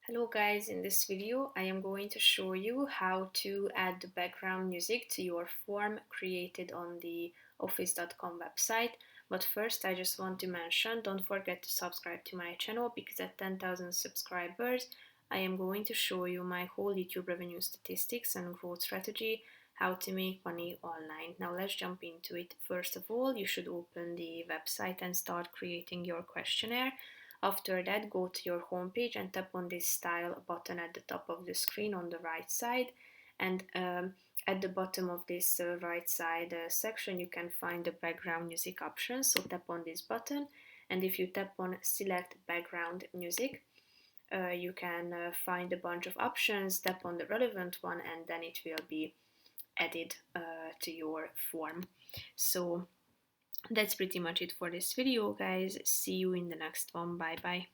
Hello guys, in this video I am going to show you how to add the background music to your form created on the office.com website. But first I just want to mention, don't forget to subscribe to my channel because at 10,000 subscribers I am going to show you my whole YouTube revenue statistics and growth strategy, how to make money online. Now let's jump into it. First of all, you should open the website and start creating your questionnaire. After that, go to your homepage and tap on this style button at the top of the screen on the right side. And at the bottom of this right side section, you can find the background music option. So tap on this button, and if you tap on select background music, you can find a bunch of options. Tap on the relevant one, and then it will be added to your form. So that's pretty much it for this video, guys. See you in the next one. Bye bye.